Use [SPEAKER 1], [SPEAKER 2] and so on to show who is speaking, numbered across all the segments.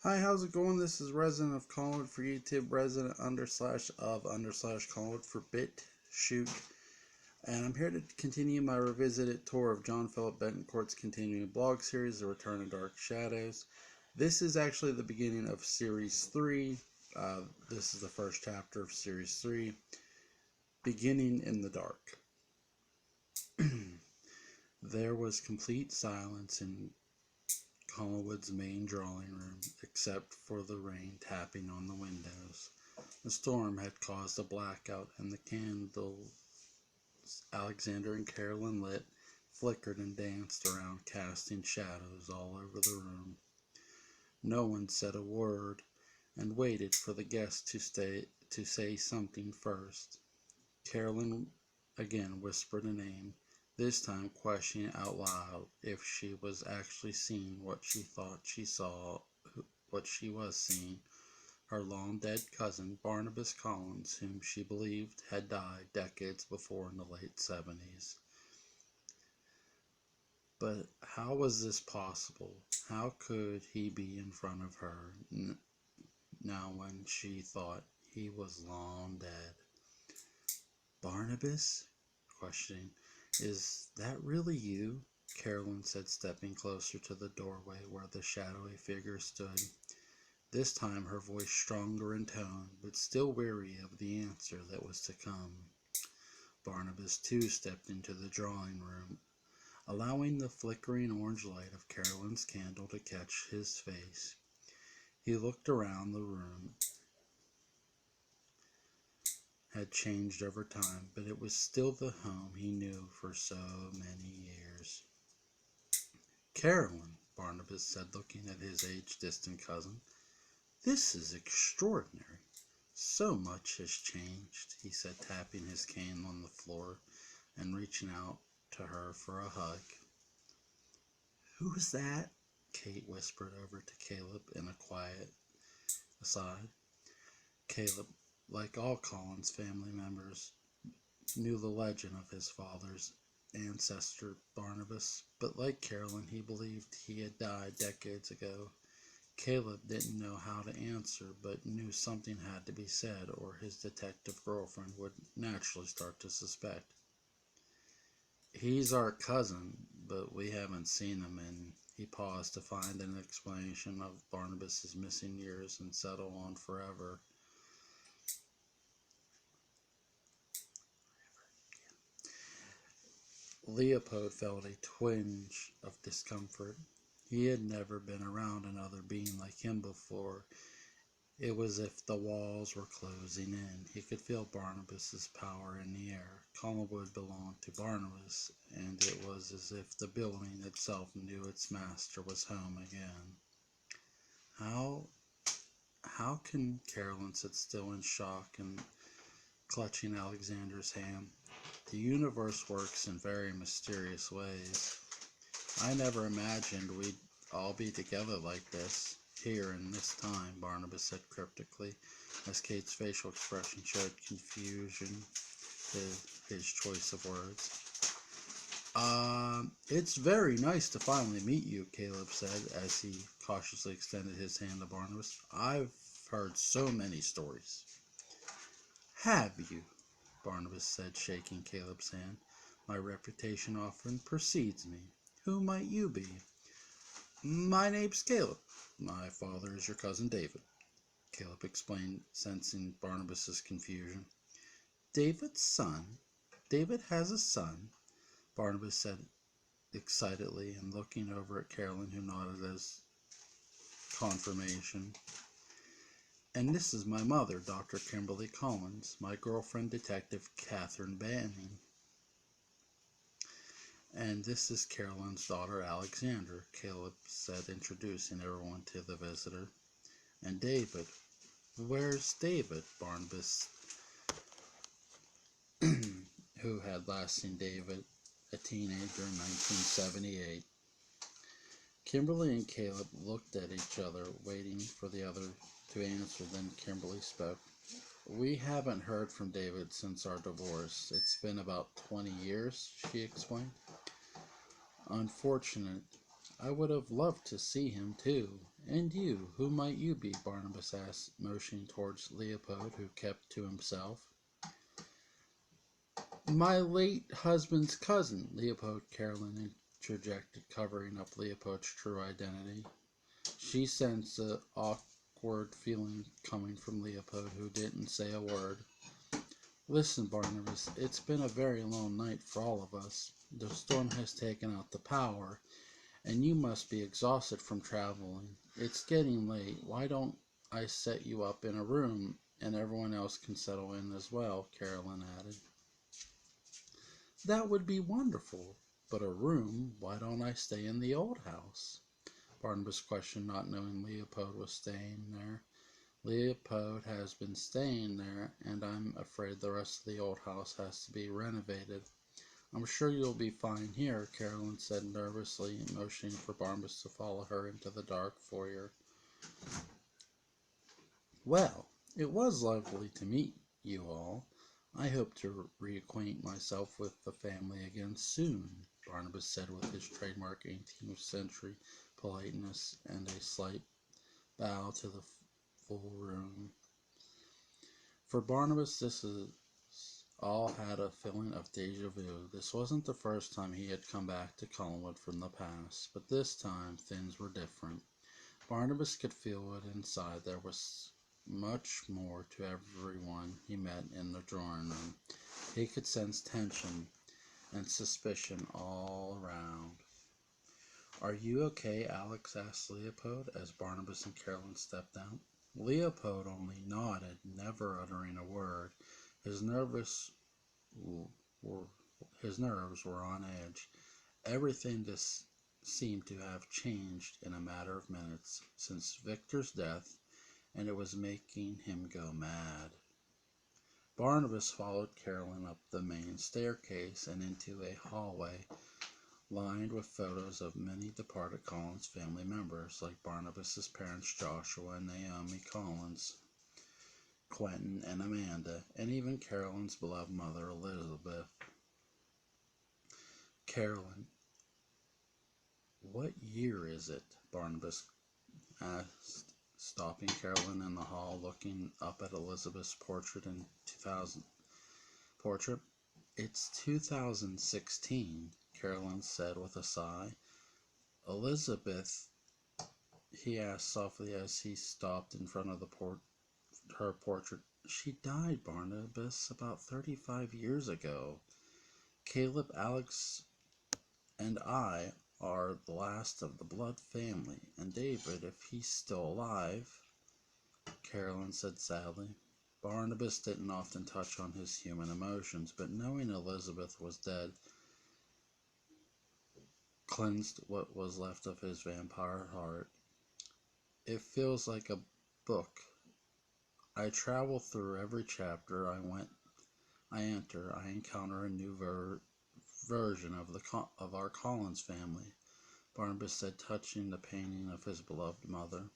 [SPEAKER 1] Hi, how's it going? This is Resident of Collingwood for YouTube, Resident _of _Collingwood for BitChute, and I'm here to continue my revisited tour of John Philip Betancourt's continuing blog series, The Return of Dark Shadows. This is actually the beginning of Series 3. This is the first chapter of Series 3, Beginning in the Dark. There was complete silence in Collingwood's main drawing room, except for the rain tapping on the windows. The storm had caused a blackout, and the candles Alexander and Carolyn lit flickered and danced around, casting shadows all over the room. No one said a word, and waited for the guest to say something first. Carolyn again whispered a name, this time questioning out loud if she was actually seeing what she thought she saw, what she was seeing. Her long-dead cousin, Barnabas Collins, whom she believed had died decades before in the late 70s. But how was this possible? How could he be in front of her now when she thought he was long dead? Barnabas? Questioning. Is that really you? Carolyn said, stepping closer to the doorway where the shadowy figure stood. This time her voice stronger in tone, but still weary of the answer that was to come. Barnabas too stepped into the drawing room, allowing the flickering orange light of Carolyn's candle to catch his face. He looked around. The room had changed over time, but it was still the home he knew for so many years. Carolyn, Barnabas said, looking at his age-distant cousin. This is extraordinary. So much has changed, he said, tapping his cane on the floor and reaching out to her for a hug. Who's that? Kate whispered over to Caleb in a quiet aside. Caleb, like all Collins family members, knew the legend of his father's ancestor Barnabas, but like Carolyn, he believed he had died decades ago. Caleb didn't know how to answer, but knew something had to be said, or his detective girlfriend would naturally start to suspect. He's our cousin, but we haven't seen him, and he paused to find an explanation of Barnabas's missing years and settle on forever. Leopold felt a twinge of discomfort. He had never been around another being like him before. It was as if the walls were closing in. He could feel Barnabas's power in the air. Collingwood belonged to Barnabas, and it was as if the building itself knew its master was home again. How can Carolyn sit still in shock and clutching Alexander's hand? The universe works in very mysterious ways. I never imagined we'd all be together like this, here in this time, Barnabas said cryptically, as Kate's facial expression showed confusion to his choice of words. It's very nice to finally meet you, Caleb said, as he cautiously extended his hand to Barnabas. I've heard so many stories. Have you? Barnabas said, shaking Caleb's hand. My reputation often precedes me. Who might you be? My name's Caleb. My father is your cousin David, Caleb explained, sensing Barnabas's confusion. David's son? David has a son? Barnabas said excitedly and looking over at Carolyn, who nodded as confirmation. And this is my mother, Dr. Kimberly Collins, my girlfriend, Detective Catherine Banning. And this is Carolyn's daughter, Alexander, Caleb said, introducing everyone to the visitor. And David. Where's David? Barnabas, who had last seen David, a teenager in 1978. Kimberly and Caleb looked at each other, waiting for the other to answer. Then Kimberly spoke. We haven't heard from David since our divorce. It's been about 20 years, she explained. Unfortunate. I would have loved to see him too, And you, who might you be? Barnabas asked, motioning towards Leopold, who kept to himself. My late husband's cousin, Leopold, Carolyn interjected, covering up Leopold's true identity. She sensed the awkward feeling coming from Leopold, who didn't say a word. Listen, Barnabas, it's been a very long night for all of us. The storm has taken out the power, and you must be exhausted from traveling. It's getting late. Why don't I set you up in a room, and everyone else can settle in as well, Carolyn added. That would be wonderful. But a room? Why don't I stay in the old house? Barnabas questioned, not knowing Leopold was staying there. Leopold has been staying there, and I'm afraid the rest of the old house has to be renovated. I'm sure you'll be fine here, Carolyn said nervously, motioning for Barnabas to follow her into the dark foyer. Well, it was lovely to meet you all. I hope to reacquaint myself with the family again soon, Barnabas said with his trademark 18th century politeness and a slight bow to the full room. For Barnabas, this all had a feeling of deja vu. This wasn't the first time he had come back to Collinwood from the past, but this time things were different. Barnabas could feel it inside. There was much more to everyone he met in the drawing room. He could sense tension and suspicion all around. Are you okay, Alex asked Leopold as Barnabas and Carolyn stepped out. Leopold only nodded, never uttering a word. His nerves were on edge. Everything just seemed to have changed in a matter of minutes since Victor's death, and it was making him go mad. Barnabas followed Carolyn up the main staircase and into a hallway lined with photos of many departed Collins family members, like Barnabas's parents Joshua and Naomi Collins, Quentin and Amanda, and even Carolyn's beloved mother Elizabeth. Carolyn, what year is it? Barnabas asked, stopping Carolyn in the hall, looking up at Elizabeth's portrait in 2000. Portrait? It's 2016, Carolyn said with a sigh. Elizabeth, he asked softly as he stopped in front of her portrait. She died, Barnabas, about 35 years ago. Caleb, Alex, and I are the last of the blood family, and David, if he's still alive, Carolyn said sadly. Barnabas didn't often touch on his human emotions, but knowing Elizabeth was dead cleansed what was left of his vampire heart. It feels like a book. I travel through every chapter I enter. I encounter a new version of our Collins family, Barnabas said, touching the painting of his beloved mother.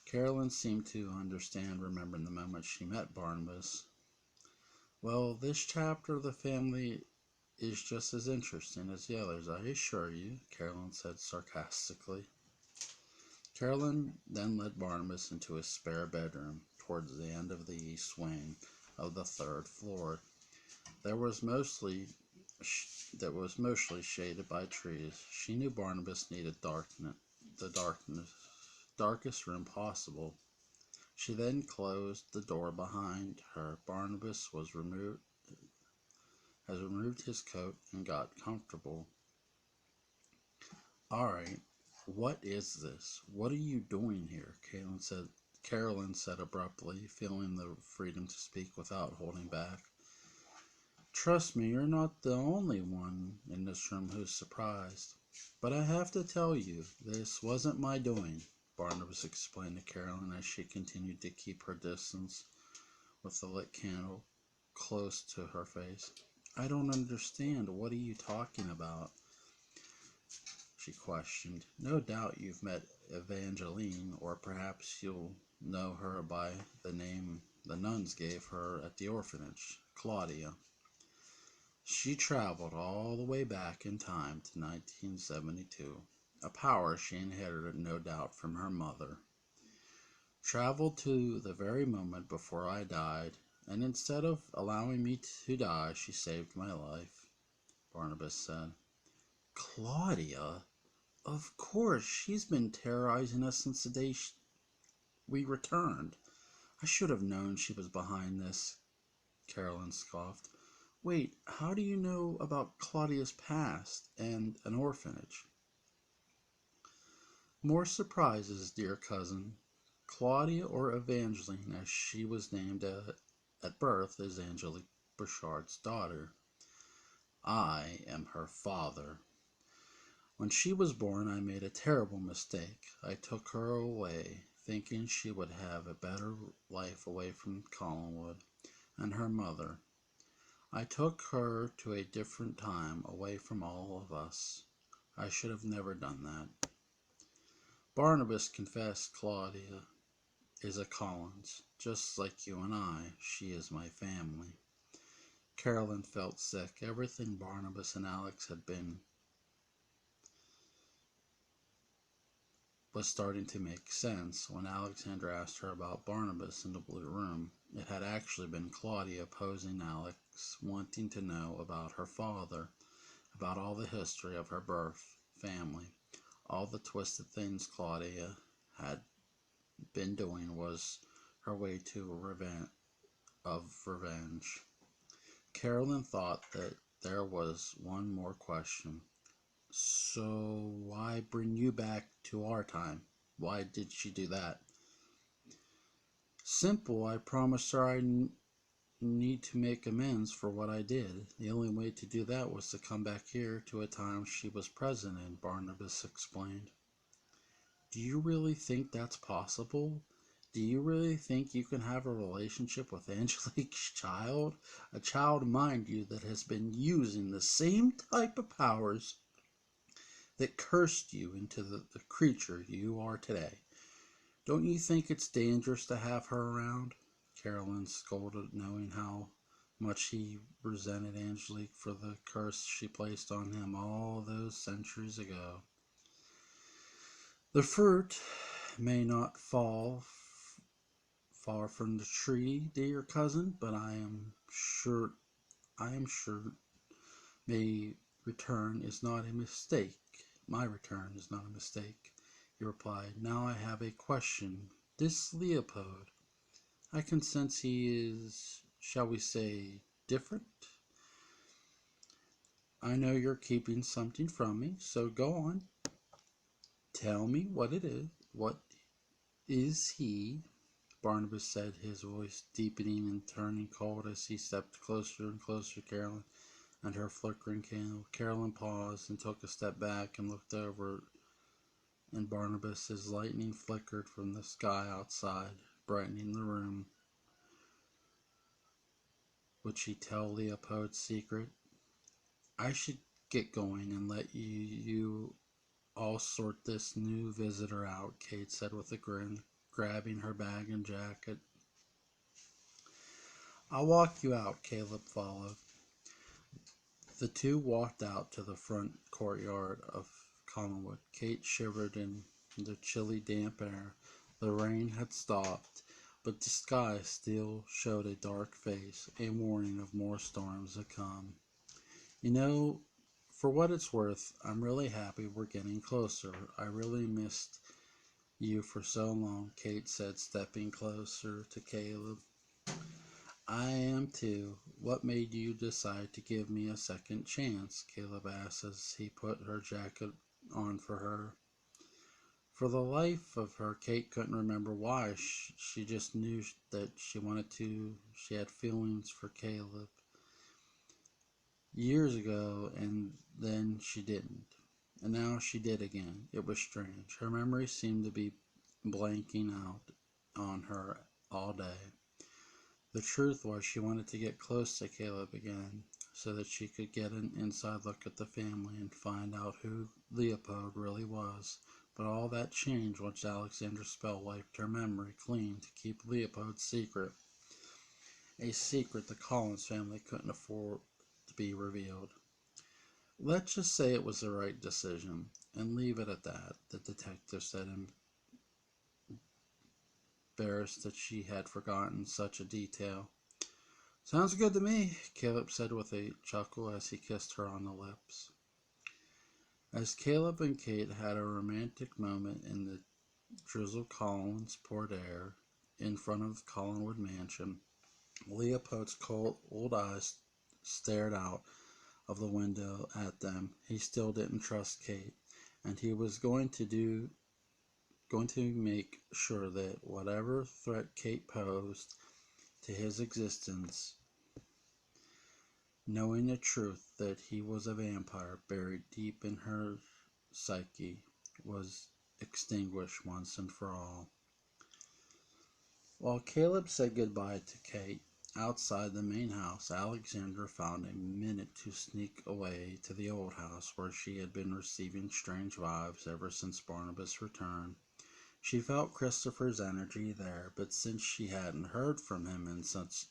[SPEAKER 1] Carolyn seemed to understand, remembering the moment she met Barnabas. Well, this chapter of the family is just as interesting as the others, I assure you, Carolyn said sarcastically. Carolyn then led Barnabas into his spare bedroom towards the end of the east wing of the third floor. That was mostly shaded by trees. She knew Barnabas needed the darkest room possible. She then closed the door behind her. Barnabas has removed his coat and got comfortable. All right, what is this? What are you doing here? Carolyn said abruptly, feeling the freedom to speak without holding back. Trust me, you're not the only one in this room who's surprised. But I have to tell you, this wasn't my doing, Barnabas explained to Carolyn as she continued to keep her distance with the lit candle close to her face. I don't understand. What are you talking about? She questioned. No doubt you've met Evangeline, or perhaps you'll know her by the name the nuns gave her at the orphanage, Claudia. She traveled all the way back in time to 1972. a power she inherited no doubt from her mother. Traveled to the very moment before I died, and instead of allowing me to die, she saved my life, Barnabas said. Claudia? Of course, she's been terrorizing us since the day we returned. I should have known she was behind this, Carolyn scoffed. Wait, how do you know about Claudia's past and an orphanage? More surprises, dear cousin. Claudia, or Evangeline, as she was named at birth, is Angelique Bouchard's daughter. I am her father. When she was born, I made a terrible mistake. I took her away, thinking she would have a better life away from Collinwood and her mother. I took her to a different time, away from all of us. I should have never done that. Barnabas confessed Claudia is a Collins, just like you and I. She is my family. Carolyn felt sick. Everything Barnabas and Alex had been was starting to make sense when Alexander asked her about Barnabas in the Blue Room. It had actually been Claudia opposing Alex, wanting to know about her father, about all the history of her birth, family. All the twisted things Claudia had been doing was her way to revenge. Carolyn thought that there was one more question. So why bring you back to our time? Why did she do that? Simple. I promised her I need to make amends for what I did. The only way to do that was to come back here to a time she was present in, Barnabas explained. Do you really think that's possible? Do you really think you can have a relationship with Angelique's child? A child, mind you, that has been using the same type of powers that cursed you into the creature you are today. Don't you think it's dangerous to have her around? Carolyn scolded, knowing how much he resented Angelique for the curse she placed on him all those centuries ago. The fruit may not fall far from the tree, dear cousin, but I am sure my return is not a mistake. My return is not a mistake, he replied. Now I have a question. This Leopold, I can sense he is, shall we say, different. I know you're keeping something from me, so go on. Tell me what it is. What is he? Barnabas said, his voice deepening and turning cold as he stepped closer and closer to Carolyn and her flickering candle. Carolyn paused and took a step back and looked over, and Barnabas's lightning flickered from the sky outside, brightening the room. Would she tell Leopold's secret? I should get going and let you all sort this new visitor out, Kate said with a grin, grabbing her bag and jacket. I'll walk you out, Caleb followed. The two walked out to the front courtyard of Collinwood. Kate shivered in the chilly, damp air. The rain had stopped, but the sky still showed a dark face, a warning of more storms to come. You know, for what it's worth, I'm really happy we're getting closer. I really missed you for so long, Kate said, stepping closer to Caleb. I am too. What made you decide to give me a second chance? Caleb asked as he put her jacket on for her. For the life of her, Kate couldn't remember why. She just knew that she wanted to. She had feelings for Caleb years ago, and then she didn't. And now she did again. It was strange. Her memory seemed to be blanking out on her all day. The truth was she wanted to get close to Caleb again so that she could get an inside look at the family and find out who Leopold really was. But all that changed once Alexander's spell wiped her memory clean to keep Leopold's secret. A secret the Collins family couldn't afford to be revealed. Let's just say it was the right decision, and leave it at that, the detective said, embarrassed that she had forgotten such a detail. Sounds good to me, Caleb said with a chuckle as he kissed her on the lips. As Caleb and Kate had a romantic moment in the drizzle Collins poured air in front of Collinwood Mansion, Leopold's cold old eyes stared out of the window at them. He still didn't trust Kate, and he was going to make sure that whatever threat Kate posed to his existence, knowing the truth that he was a vampire buried deep in her psyche, was extinguished once and for all. While Caleb said goodbye to Kate outside the main house, Alexandra found a minute to sneak away to the old house where she had been receiving strange vibes ever since Barnabas returned. She felt Christopher's energy there, but since she hadn't heard from him since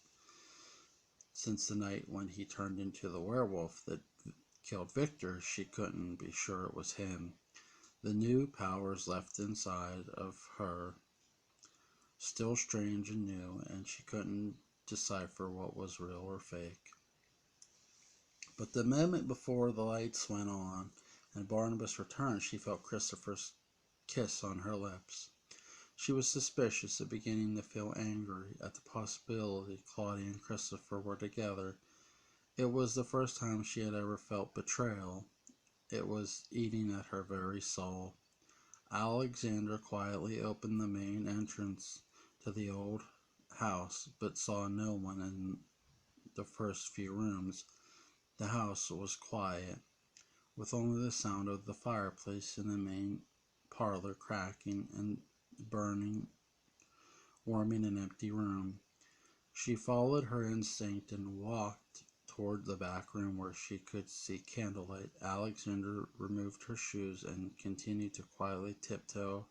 [SPEAKER 1] the night when he turned into the werewolf that killed Victor, she couldn't be sure it was him. The new powers left inside of her still strange and new, and she couldn't decipher what was real or fake. But the moment before the lights went on and Barnabas returned, she felt Christopher's kiss on her lips. She was suspicious and beginning to feel angry at the possibility Claudia and Christopher were together. It was the first time she had ever felt betrayal. It was eating at her very soul. Alexandra quietly opened the main entrance to the old house, but saw no one in the first few rooms. The house was quiet, with only the sound of the fireplace in the main parlor cracking and burning, warming an empty room. She followed her instinct and walked toward the back room where she could see candlelight. Alexandra removed her shoes and continued to quietly tiptoe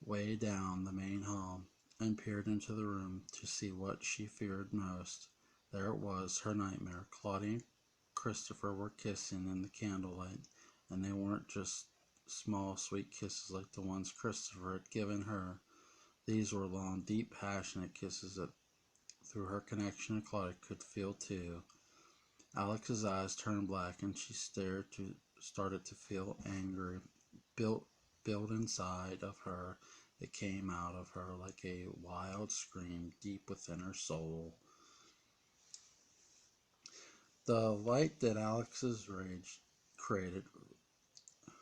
[SPEAKER 1] way down the main hall and peered into the room to see what she feared most. There it was, her nightmare. Claudia and Christopher were kissing in the candlelight, and they weren't just small, sweet kisses like the ones Christopher had given her. These were long, deep, passionate kisses that, through her connection to Claudia, could feel too. Alex's eyes turned black, and she started to feel angry build inside of her. It came out of her like a wild scream deep within her soul. The light that Alex's rage created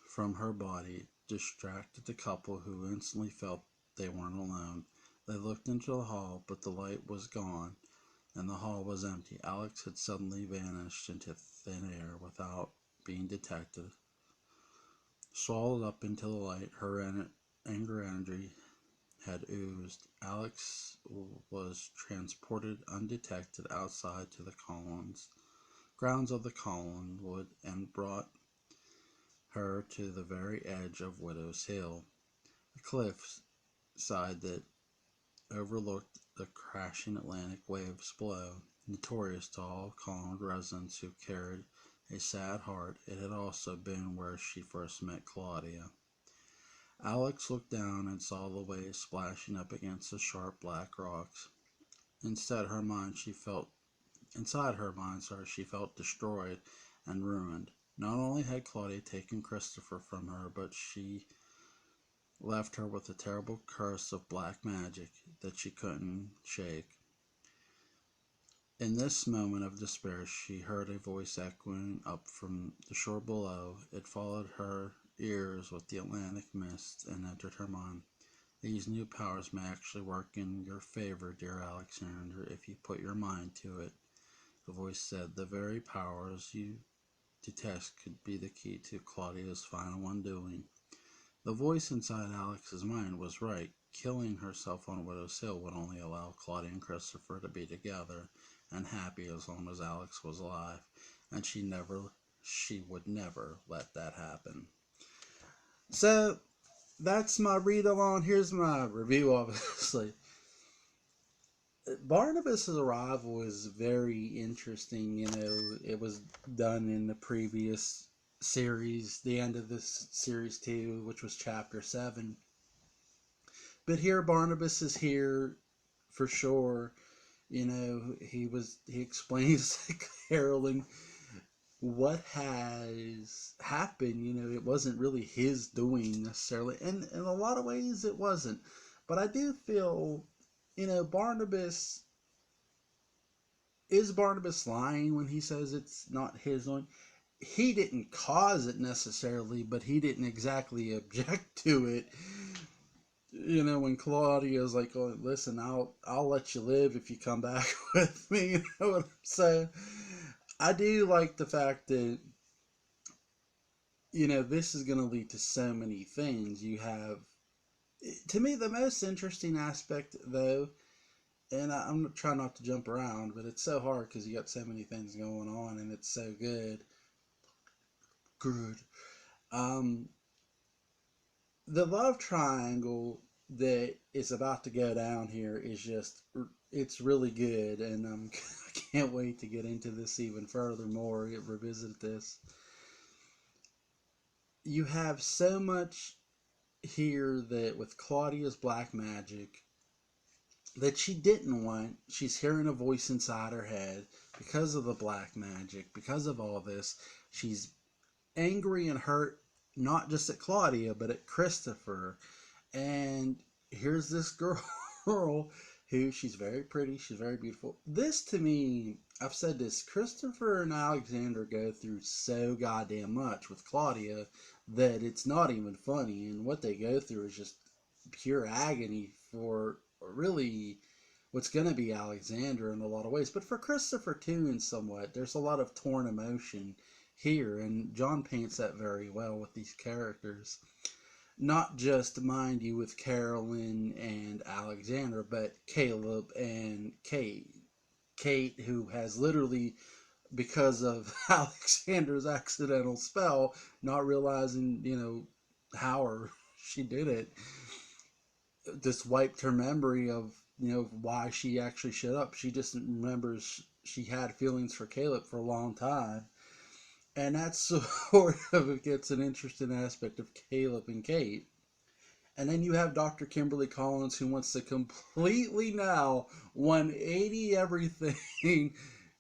[SPEAKER 1] from her body distracted the couple, who instantly felt they weren't alone. They looked into the hall, but the light was gone, and the hall was empty. Alex had suddenly vanished into thin air without being detected. Swallowed up into the light, her anger energy had oozed. Alex was transported undetected outside to the grounds of the Collinwood, and brought her to the very edge of Widow's Hill, a cliff side that overlooked the crashing Atlantic waves below. Notorious to all Collinwood residents who carried a sad heart, it had also been where she first met Claudia. Alex looked down and saw the waves splashing up against the sharp black rocks. Inside her mind, she felt destroyed and ruined. Not only had Claudia taken Christopher from her, but she left her with a terrible curse of black magic that she couldn't shake. In this moment of despair, she heard a voice echoing up from the shore below. It followed her ears with the Atlantic mist and entered her mind. These new powers may actually work in your favor, dear Alexander, if you put your mind to it. The voice said, the very powers you detest could be the key to Claudia's final undoing. The voice inside Alex's mind was right. Killing herself on Widow's Hill would only allow Claudia and Christopher to be together and happy as long as Alex was alive, and she would never let that happen. So that's my read along. Here's my review, obviously. Barnabas's arrival is very interesting. You know, it was done in the previous series, the end of this series too, which was chapter 7. But here, Barnabas is here for sure. You know, he explains to Carolyn what has happened. You know, it wasn't really his doing necessarily, and in a lot of ways it wasn't. But I do feel, you know, Barnabas lying when he says it's not his doing? He didn't cause it necessarily, but he didn't exactly object to it. You know, when Claudia's like, "Oh, listen, I'll let you live if you come back with me." You know what I'm saying? I do like the fact that, you know, this is going to lead to so many things. You have, to me, the most interesting aspect though, and I'm trying not to jump around, but it's so hard because you got so many things going on, and it's so good. Good. Um, the love triangle that is about to go down here is just, it's really good, and I can't wait to get into this even further more, revisit this. You have so much here that with Claudia's black magic that she didn't want. She's hearing a voice inside her head because of the black magic, because of all this. She's angry and hurt, not just at Claudia, but at Christopher. And here's this girl who, she's very pretty, she's very beautiful. This to me, I've said this, Christopher and Alexander go through so goddamn much with Claudia that it's not even funny. And what they go through is just pure agony for really what's going to be Alexander in a lot of ways. But for Christopher too, in somewhat, there's a lot of torn emotion here. And John paints that very well with these characters. Not just, mind you, with Carolyn and Alexander, but Caleb and Kate. Kate, who has literally, because of Alexander's accidental spell, not realizing, you know, how or she did it, just wiped her memory of, you know, why she actually showed up. She just remembers she had feelings for Caleb for a long time. And that's sort of, it gets an interesting aspect of Caleb and Kate. And then you have Dr. Kimberly Collins, who wants to completely now 180 everything.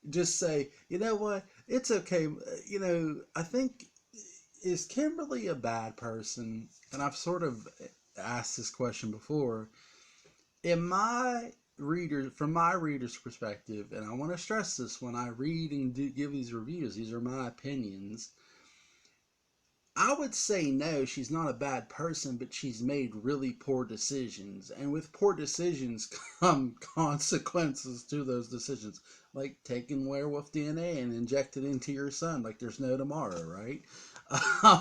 [SPEAKER 1] Just say, you know what, it's okay. You know, I think, is Kimberly a bad person? And I've sort of asked this question before. In my reader, from my reader's perspective, and I want to stress this when I read and give these reviews, these are my opinions. I would say no, she's not a bad person, but she's made really poor decisions. And with poor decisions come consequences to those decisions. Like taking werewolf DNA and inject it into your son like there's no tomorrow, right?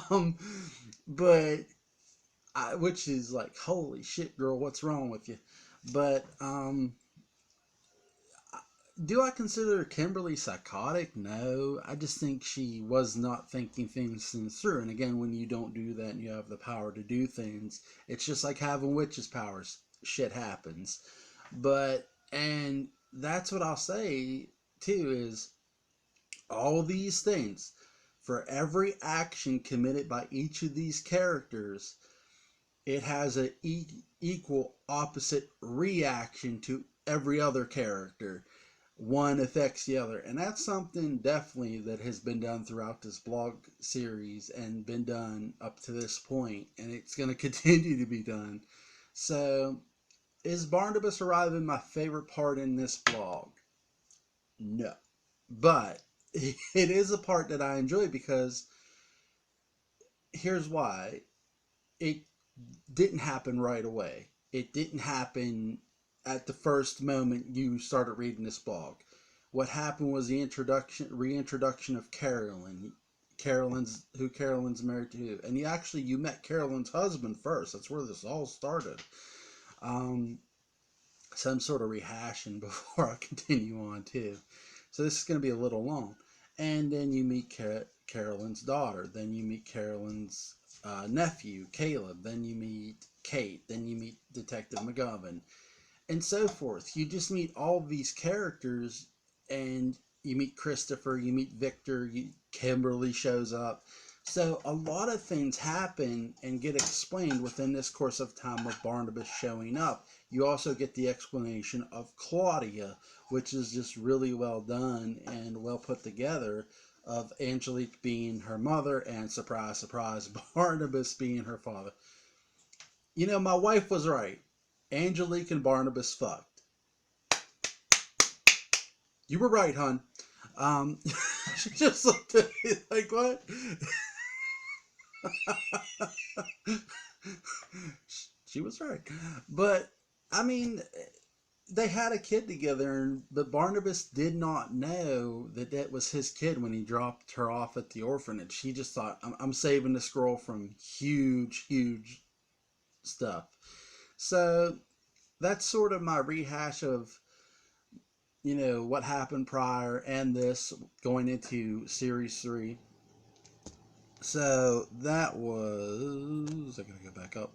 [SPEAKER 1] um, but, which is like, holy shit, girl, what's wrong with you? But, do I consider Kimberly psychotic? No. I just think she was not thinking things through. And again, when you don't do that and you have the power to do things, it's just like having witches' powers. Shit happens. But, and that's what I'll say too, is all these things, for every action committed by each of these characters, it has an equal opposite reaction to every other character. One affects the other, and that's something definitely that has been done throughout this blog series and been done up to this point, and it's going to continue to be done. So, is Barnabas arriving my favorite part in this blog? No, but it is a part that I enjoy, because here's why. It didn't happen right away. It didn't happen at the first moment you started reading this blog. What happened was the reintroduction of Carolyn. Carolyn's married to, and you met Carolyn's husband first. That's where this all started. Um, some sort of rehashing before I continue on too. So this is going to be a little long. And then you meet Carolyn's daughter. Then you meet Carolyn's nephew, Caleb. Then you meet Kate. Then you meet Detective McGovern. and so forth. You just meet all of these characters, and you meet Christopher, you meet Victor, Kimberly shows up. So a lot of things happen and get explained within this course of time with Barnabas showing up. You also get the explanation of Claudia, which is just really well done and well put together, of Angelique being her mother and, surprise, surprise, Barnabas being her father. You know, my wife was right. Angelique and Barnabas fucked. You were right, hon. She just looked at me like, what? She was right. But, I mean, they had a kid together, but Barnabas did not know that that was his kid when he dropped her off at the orphanage. He just thought, I'm saving this girl from huge, huge stuff. So that's sort of my rehash of, what happened prior and this going into series 3. So that was, I gotta go back up.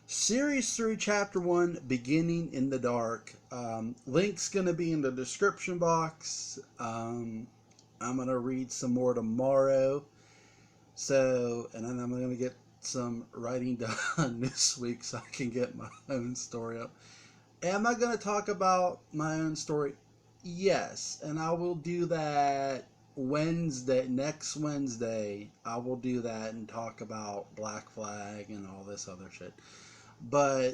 [SPEAKER 1] Series 3, Chapter 1, Beginning in the Dark. Link's going to be in the description box. I'm going to read some more tomorrow. So, and then I'm going to get some writing done this week so I can get my own story up. Am I going to talk about my own story? Yes, and I will do that next Wednesday. I will do that and talk about Black Flag and all this other shit. But,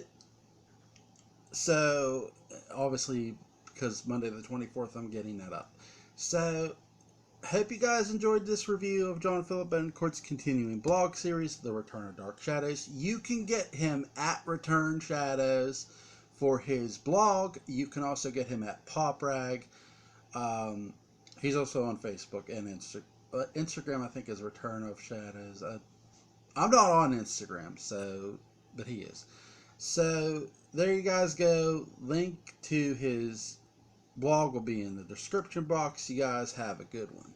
[SPEAKER 1] so, obviously, because Monday the 24th, I'm getting that up. So, hope you guys enjoyed this review of John Philip Betancourt's continuing blog series, The Return of Dark Shadows. You can get him at Return Shadows for his blog. You can also get him at PopRag. He's also on Facebook and Instagram, I think, is Return of Shadows. I'm not on Instagram, but he is. So there you guys go. Link to his blog will be in the description box. You guys have a good one.